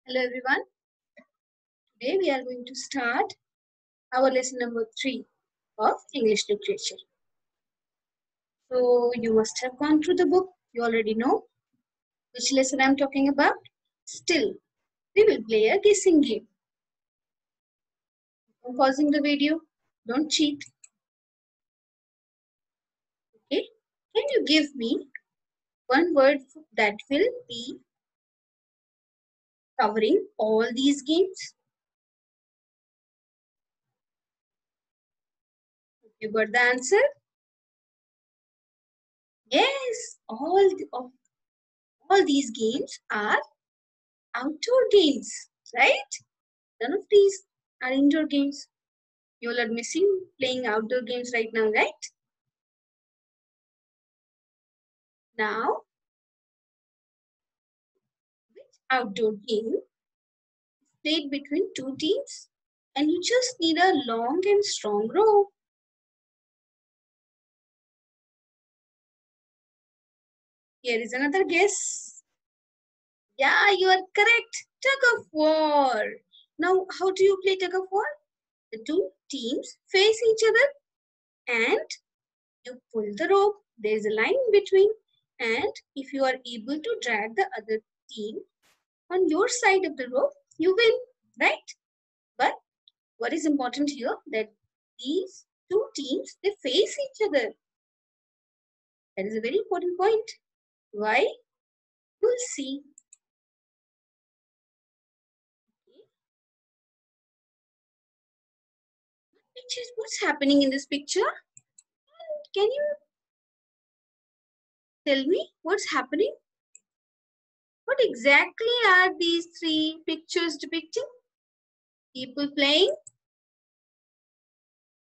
Hello everyone. Today we are going to start our lesson number 3 of English literature. So you must have gone through the book. You already know which lesson I am talking about. Still, we will play a guessing game. I'm pausing the video. Don't cheat. Okay? Can you give me one word that will be covering all these games? You got the answer? Yes, all these games are outdoor games, right? None of these are indoor games. You all are missing playing outdoor games right now, right? Now, which outdoor game is played between two teams and you just need a long and strong rope? Here is another guess. Yeah, you are correct. Tug of war. Now, how do you play tug of war? The two teams face each other and you pull the rope. There's a line in between, and if you are able to drag the other team on your side of the rope, you win, right? But what is important here that these two teams, they face each other. That is a very important point. Why? We'll see. What's happening in this picture? Can you tell me what's happening? What exactly are these three pictures depicting? People playing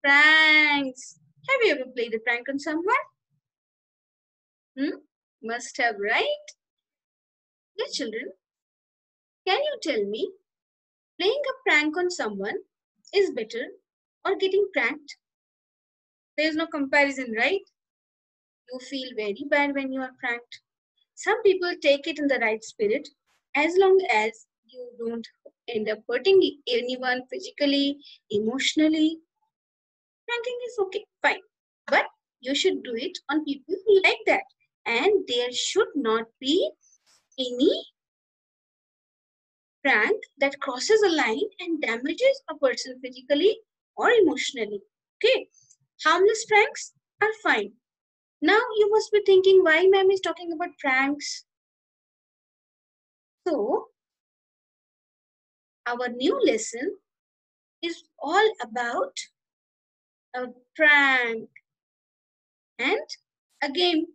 pranks. Have you ever played a prank on someone? Must have, right? Dear children, can you tell me, playing a prank on someone is better or getting pranked? There is no comparison, right? You feel very bad when you are pranked. Some people take it in the right spirit, as long as you don't end up hurting anyone physically, emotionally. Pranking is okay, fine. But you should do it on people who like that. And there should not be any prank that crosses a line and damages a person physically or emotionally. Okay, harmless pranks are fine. Now you must be thinking why ma'am is talking about pranks. So our new lesson is all about a prank and a game.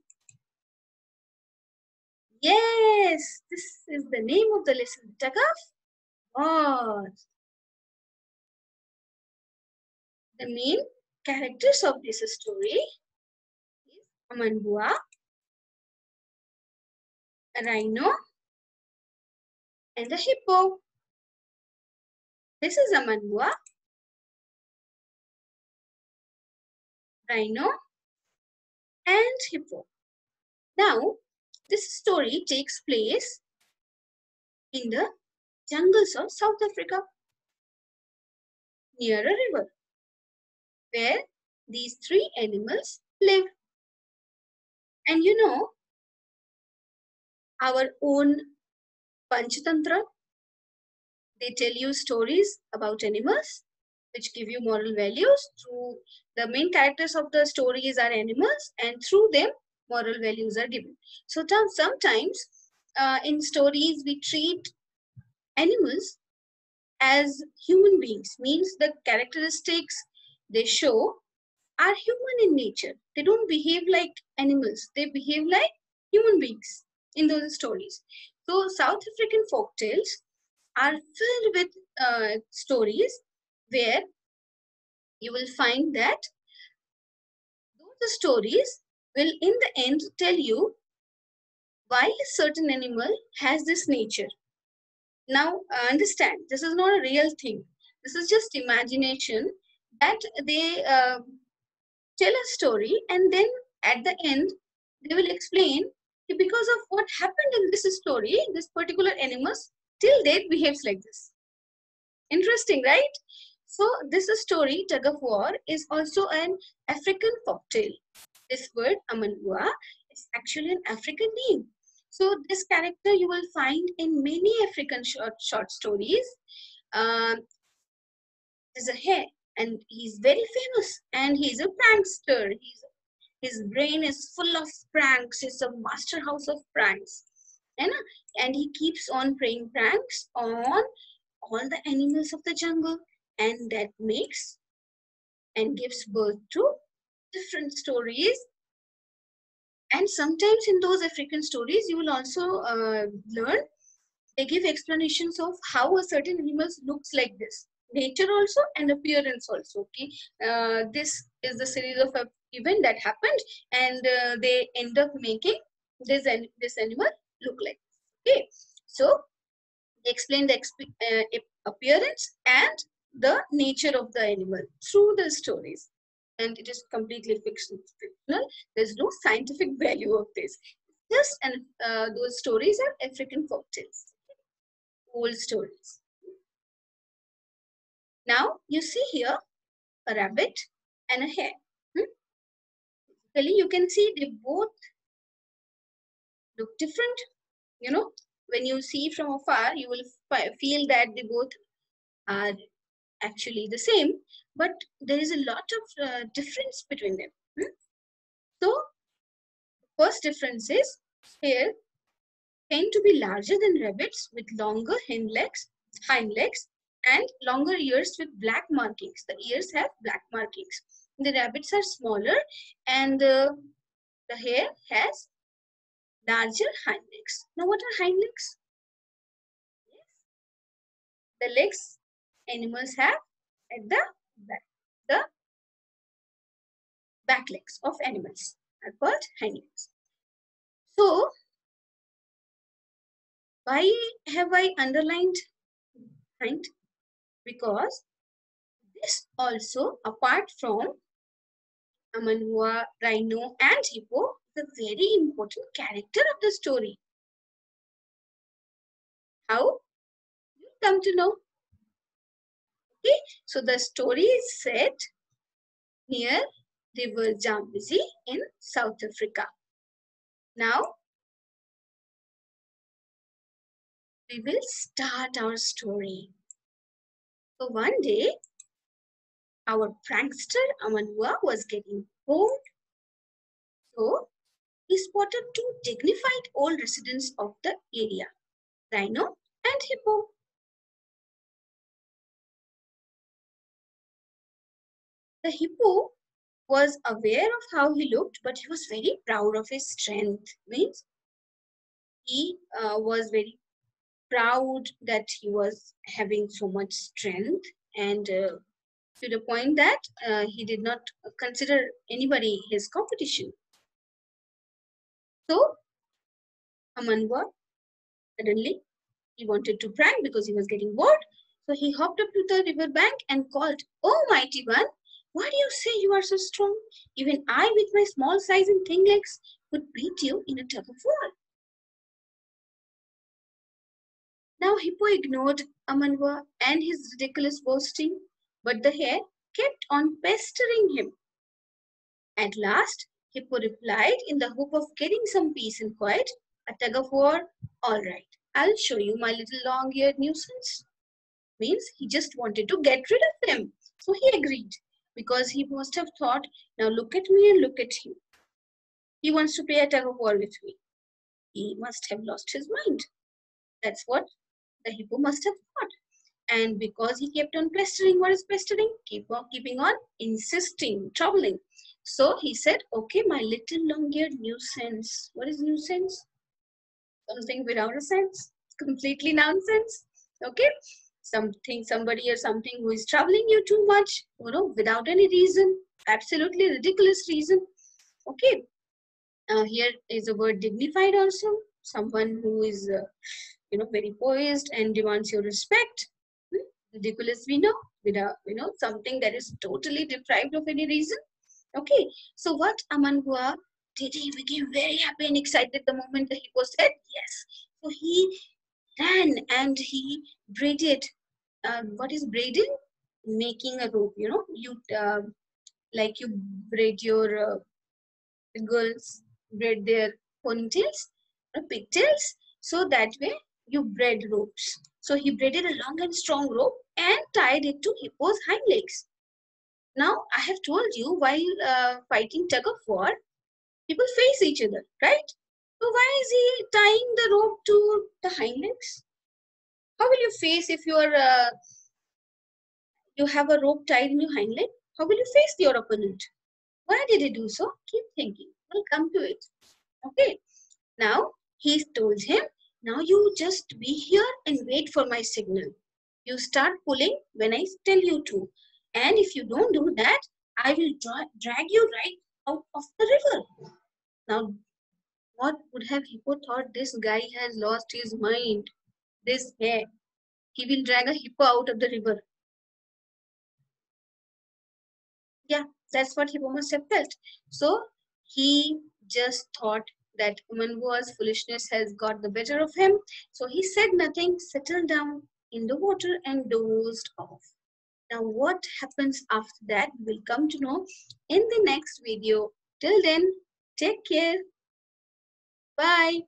Yes, this is the name of the lesson, Tug of War. The main characters of this story is Amanbua, a rhino, and a hippo. This is Amanbua, rhino, and hippo. Now, this story takes place in the jungles of South Africa, near a river, where these three animals live. And you know, our own Panchatantra, they tell you stories about animals which give you moral values. Through the main characters of the stories are animals, and through them moral values are given. So sometimes in stories we treat animals as human beings, means the characteristics they show are human in nature. They don't behave like animals, they behave like human beings in those stories. So South African folk tales are filled with stories where you will find that those stories will in the end tell you why a certain animal has this nature. Now understand, this is not a real thing. This is just imagination that they tell a story, and then at the end they will explain because of what happened in this story, this particular animals till date behaves like this. Interesting, right? So this story, Tug of War, is also an African folktale. This word Amanwa is actually an African name. So this character you will find in many African short stories. There's a hare, and he's very famous, and he's a prankster. His brain is full of pranks. He's a master house of pranks. And he keeps on playing pranks on all the animals of the jungle, and that makes and gives birth to different stories. And sometimes in those African stories, you will also learn, they give explanations of how a certain animal looks like this. Nature also and appearance also. Okay, this is the series of event that happened, and they end up making this animal look like this. Okay, so they explain the appearance and the nature of the animal through the stories, and it is completely fictional. There's no scientific value of this. Just and those stories are African folktales, old stories. Now you see here a rabbit and a hare. Basically, you can see they both look different. You know, when you see from afar, you will feel that they both are actually the same, but there is a lot of difference between them. So, first difference is hare tend to be larger than rabbits with longer hind legs, and longer ears with black markings. The ears have black markings. The rabbits are smaller, and the hare has larger hind legs. Now, what are hind legs? The legs animals have at the back. The back legs of animals are called hind legs. So, why have I underlined hind? Because this also, apart from Amanhua, rhino, and hippo, is a very important character of the story. How? You come to know. Okay, so the story is set near River Zambezi in South Africa. Now, we will start our story. So one day, our prankster Amanhua was getting bored. So he spotted two dignified old residents of the area, rhino and hippo. The hippo was aware of how he looked, but he was very proud of his strength. Means he was very proud that he was having so much strength, and to the point that he did not consider anybody his competition. So Amanhua suddenly he wanted to prank because he was getting bored. So he hopped up to the river bank and called, "Oh, mighty one, why do you say you are so strong? Even I, with my small size and thin legs, could beat you in a tug of war." Now Hippo ignored Amanhua and his ridiculous boasting, but the hare kept on pestering him. At last, Hippo replied in the hope of getting some peace and quiet, "A tug of war? All right, I'll show you my little long-eared nuisance." Means he just wanted to get rid of him. So he agreed because he must have thought, now look at me and look at him. He wants to play a tug of war with me. He must have lost his mind. That's what the hippo must have thought. And because he kept on pestering, what is pestering? Keeping on insisting, troubling. So he said, okay, my little long-eared nuisance. What is nuisance? Something without a sense. Completely nonsense. Okay? Somebody or something who is troubling you too much, without any reason. Absolutely ridiculous reason. Okay? Here is the word dignified also. Someone who is, very poised and demands your respect. Ridiculous, we know, without, something that is totally deprived of any reason. Okay, so what Amanhua did, he became very happy and excited the moment the hippo said yes. So he ran and he braided. What is braiding? Making a rope. You know, you like you braid your girls braid their ponytails or pigtails. So that way you braid ropes. So he braided a long and strong rope and tied it to Hippo's hind legs. Now I have told you while fighting tug of war, people face each other, right? So why is he tying the rope to the hind legs? How will you face if you have a rope tied in your hind leg? How will you face your opponent? Why did he do so? Keep thinking. We'll come to it. Okay. Now he told him, now you just be here and wait for my signal. You start pulling when I tell you to. And if you don't do that, I will drag you right out of the river. Now, what would have Hippo thought? This guy has lost his mind. This hare. He will drag a hippo out of the river. Yeah, that's what Hippo must have felt. So he just thought that Umanbua's foolishness has got the better of him. So he said nothing, settled down in the water and dozed off. Now what happens after that we'll come to know in the next video. Till then, take care. Bye.